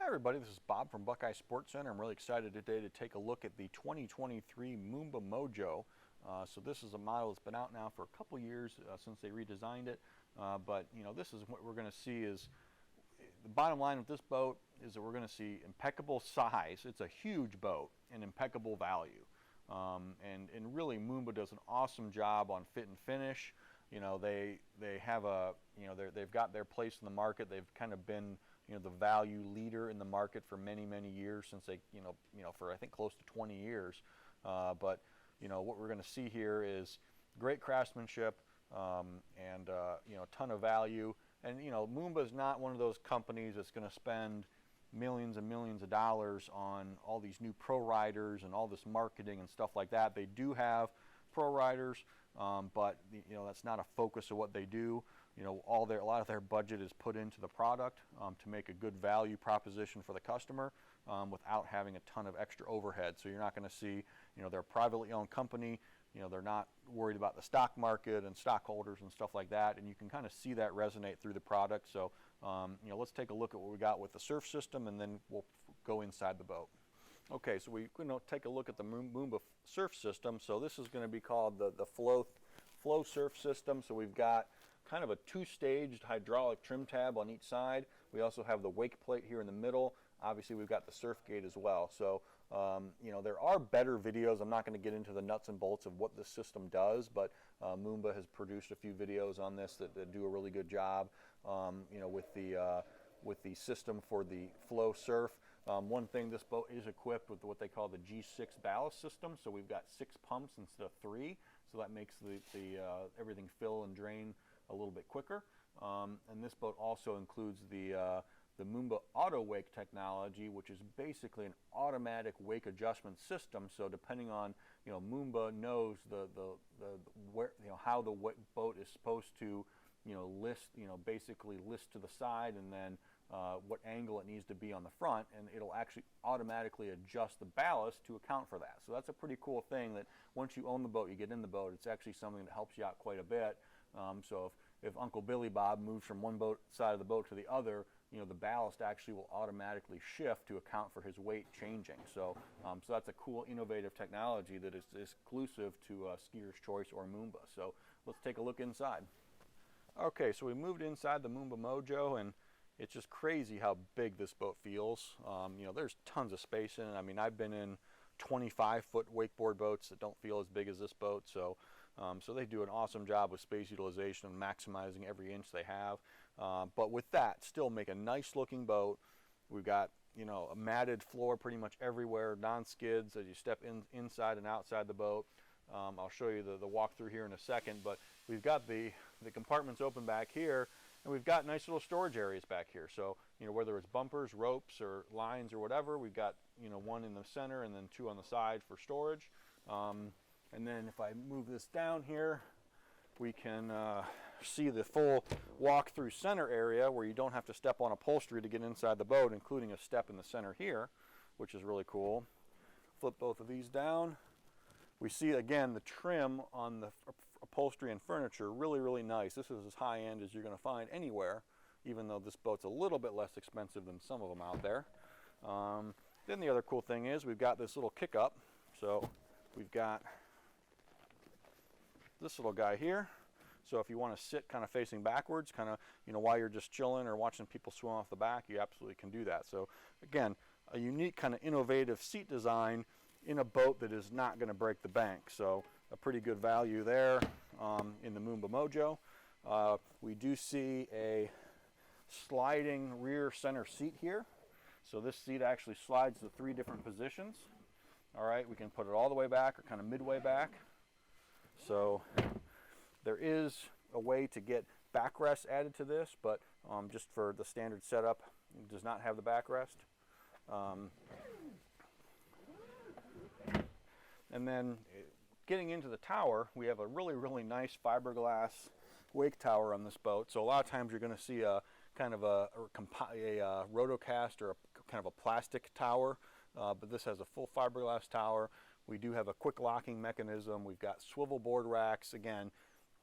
Hi everybody, this is Bob from Buckeye Sports Center. I'm really excited today to take a look at the 2023 Moomba Mojo. So this is a model that's been out now for a couple years since they redesigned it. But you know, this is what we're going to see is the bottom line with this boat is that we're going to see impeccable size. It's a huge boat and impeccable value. And really Moomba does an awesome job on fit and finish. You know, they have a, you know, they've got their place in the market. They've kind of been, you know, the value leader in the market for many years, since they, you know, for I think close to 20 years. But you know, what we're going to see here is great craftsmanship and you know, a ton of value. And you know, Moomba is not one of those companies that's going to spend millions and millions of dollars on all these new pro riders and all this marketing and stuff like that. They do have pro riders, but you know, that's not a focus of what they do. You know, a lot of their budget is put into the product to make a good value proposition for the customer without having a ton of extra overhead. So you're not going to see, you know, they're a privately owned company. You know, they're not worried about the stock market and stockholders and stuff like that, and you can kind of see that resonate through the product. So you know, let's take a look at what we got with the surf system, and then we'll go inside the boat. Okay, so we're going to take a look at the Moomba surf system. So this is going to be called the flow surf system. So we've got kind of a two-staged hydraulic trim tab on each side. We also have the wake plate here in the middle. Obviously we've got the surf gate as well. So you know, there are better videos. I'm not going to get into the nuts and bolts of what this system does, but Moomba has produced a few videos on this that do a really good job, you know, with the system for the flow surf. One thing, this boat is equipped with what they call the G6 ballast system. So we've got 6 pumps instead of 3. So that makes everything fill and drain a little bit quicker. And this boat also includes the Moomba auto wake technology, which is basically an automatic wake adjustment system. So depending on, you know, Moomba knows where, you know, how the boat is supposed to, you know, basically list to the side, and then what angle it needs to be on the front, and it'll actually automatically adjust the ballast to account for that. So that's a pretty cool thing, that once you own the boat, you get in the boat, it's actually something that helps you out quite a bit. So if Uncle Billy Bob moves from one side of the boat to the other, you know, the ballast actually will automatically shift to account for his weight changing. So, so that's a cool, innovative technology that is exclusive to Skier's Choice or Moomba. So let's take a look inside. Okay, so we moved inside the Moomba Mojo, and it's just crazy how big this boat feels. You know, there's tons of space in it. I mean, I've been in 25-foot wakeboard boats that don't feel as big as this boat. So, so they do an awesome job with space utilization and maximizing every inch they have. But with that, still make a nice looking boat. We've got, you know, a matted floor pretty much everywhere, non-skids as you step inside and outside the boat. I'll show you the walkthrough here in a second, but we've got the compartments open back here, and we've got nice little storage areas back here. So, you know, whether it's bumpers, ropes, or lines or whatever, we've got, you know, 1 in the center and then 2 on the side for storage. And then if I move this down here, we can see the full walk-through center area where you don't have to step on upholstery to get inside the boat, including a step in the center here, which is really cool. Flip both of these down. We see again the trim on the upholstery and furniture, really nice. This is as high end as you're going to find anywhere, even though this boat's a little bit less expensive than some of them out there. Then the other cool thing is we've got this little kick up. So we've got this little guy here. So if you want to sit kind of facing backwards, kind of, you know, while you're just chilling or watching people swim off the back, you absolutely can do that. So again, a unique kind of innovative seat design in a boat that is not going to break the bank. So a pretty good value there in the Moomba Mojo. We do see a sliding rear center seat here. So this seat actually slides to 3 different positions. All right, we can put it all the way back or kind of midway back. So there is a way to get backrest added to this, but just for the standard setup, it does not have the backrest. And then getting into the tower, we have a really nice fiberglass wake tower on this boat. So a lot of times you're going to see a kind of a rotocast or kind of a plastic tower, but this has a full fiberglass tower. We do have a quick locking mechanism. We've got swivel board racks, again,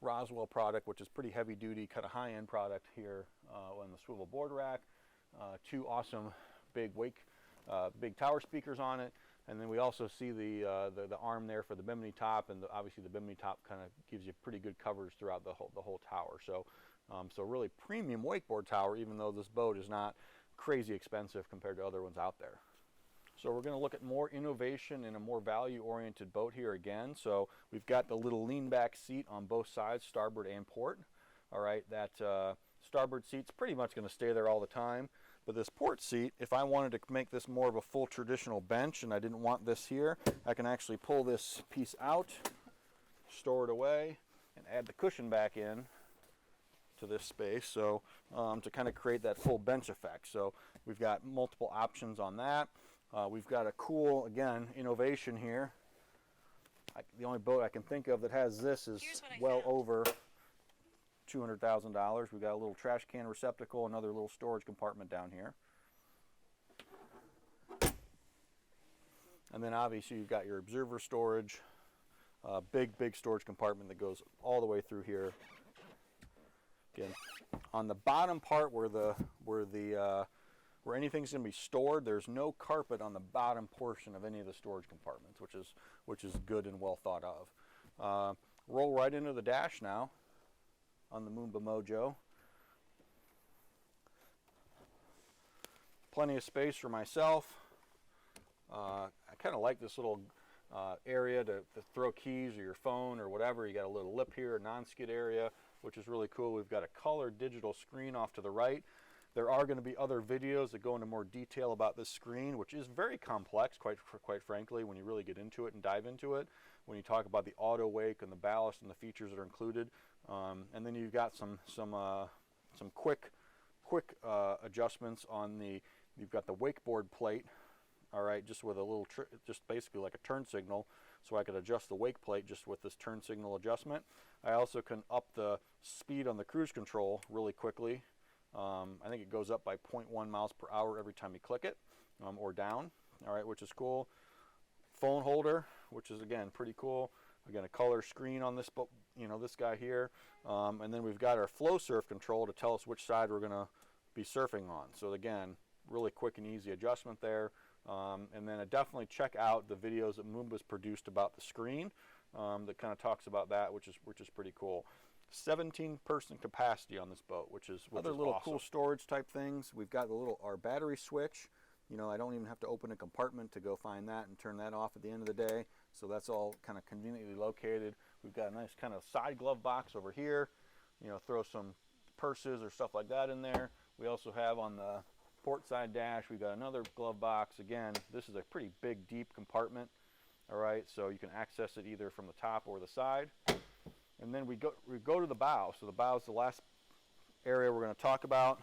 Roswell product, which is pretty heavy duty, kind of high end product here on the swivel board rack. 2 awesome big tower speakers on it. And then we also see the arm there for the bimini top, and obviously the bimini top kind of gives you pretty good coverage throughout the whole tower. So, so really premium wakeboard tower, even though this boat is not crazy expensive compared to other ones out there. So we're going to look at more innovation in a more value-oriented boat here again. So we've got the little lean-back seat on both sides, starboard and port. All right, that starboard seat's pretty much going to stay there all the time. But this port seat, if I wanted to make this more of a full traditional bench and I didn't want this here, I can actually pull this piece out, store it away, and add the cushion back in to this space, so to kind of create that full bench effect. So we've got multiple options on that. We've got a cool, again, innovation here. The only boat I can think of that has this is well over $200,000. We've got a little trash can receptacle, another little storage compartment down here. And then obviously you've got your observer storage, big storage compartment that goes all the way through here. Again, on the bottom part where anything's going to be stored, there's no carpet on the bottom portion of any of the storage compartments, which is good and well thought of. Roll right into the dash now on the Moomba Mojo. Plenty of space for myself. I kind of like this little area to throw keys or your phone or whatever. You got a little lip here, a non-skid area, which is really cool. We've got a color digital screen off to the right. There are going to be other videos that go into more detail about this screen, which is very complex, quite frankly, when you really get into it and dive into it. When you talk about the auto wake and the ballast and the features that are included, and then you've got some quick adjustments on the. You've got the wakeboard plate, all right, just with a little, just basically like a turn signal, so I could adjust the wake plate just with this turn signal adjustment. I also can up the speed on the cruise control really quickly. I think it goes up by 0.1 miles per hour every time you click it, or down, all right, which is cool. Phone holder, which is again pretty cool. Again, a color screen on this, this guy here, and then we've got our flow surf control to tell us which side we're going to be surfing on. So again, really quick and easy adjustment there. And then definitely check out the videos that Moomba's produced about the screen that kind of talks about that, which is pretty cool. 17-person capacity on this boat, which is other little awesome. Cool storage type things. We've got our battery switch. I don't even have to open a compartment to go find that and turn that off at the end of the day. So that's all kind of conveniently located. We've got a nice kind of side glove box over here. Throw some purses or stuff like that in there. We also have on the port side dash, we've got another glove box. Again, this is a pretty big, deep compartment. All right, so you can access it either from the top or the side. And then we go to the bow. So the bow is the last area we're going to talk about.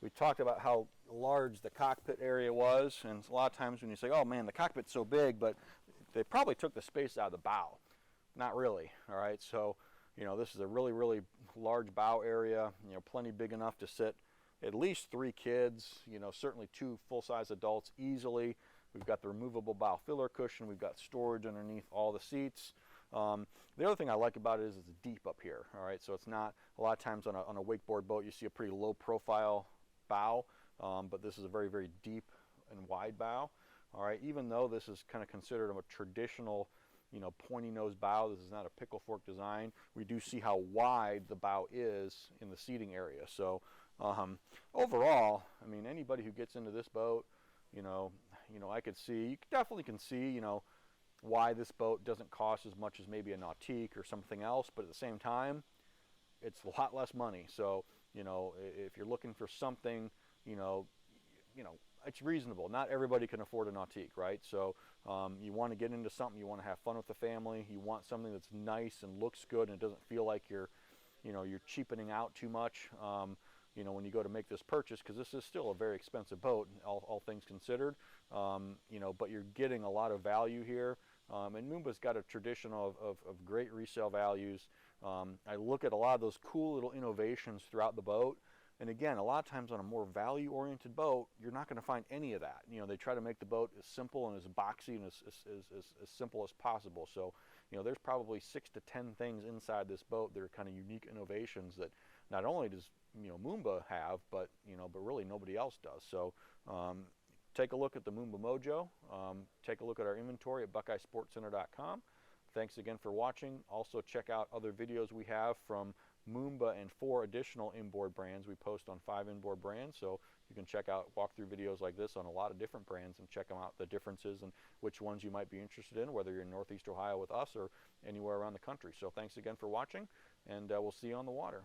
We talked about how large the cockpit area was, and a lot of times when you say, oh man, the cockpit's so big, but they probably took the space out of the bow. Not really, all right? So, this is a really, really large bow area, plenty big enough to sit at least 3 kids, certainly 2 full-size adults easily. We've got the removable bow filler cushion. We've got storage underneath all the seats. The other thing I like about it is it's deep up here, all right? So it's not, a lot of times on a wakeboard boat, you see a pretty low profile bow, but this is a very, very deep and wide bow, all right? Even though this is kind of considered a traditional, pointy nose bow, this is not a pickle fork design, we do see how wide the bow is in the seating area. So overall, I mean, anybody who gets into this boat, I could see, you definitely can see, why this boat doesn't cost as much as maybe a Nautique or something else, but at the same time, it's a lot less money. So, if you're looking for something, it's reasonable. Not everybody can afford a Nautique, right? So you want to get into something, you want to have fun with the family, you want something that's nice and looks good and it doesn't feel like you're cheapening out too much, when you go to make this purchase, because this is still a very expensive boat, all things considered, but you're getting a lot of value here. And Moomba's got a tradition of great resale values. I look at a lot of those cool little innovations throughout the boat. And again, a lot of times on a more value-oriented boat, you're not going to find any of that. They try to make the boat as simple and as boxy and as simple as possible. So, there's probably 6 to 10 things inside this boat that are kind of unique innovations that not only does Moomba have, but really nobody else does. So, take a look at the Moomba Mojo. Take a look at our inventory at BuckeyeSportsCenter.com. Thanks again for watching. Also check out other videos we have from Moomba and 4 additional inboard brands. We post on 5 inboard brands, so you can check out walkthrough videos like this on a lot of different brands and check them out, the differences and which ones you might be interested in, whether you're in Northeast Ohio with us or anywhere around the country. So thanks again for watching, and we'll see you on the water.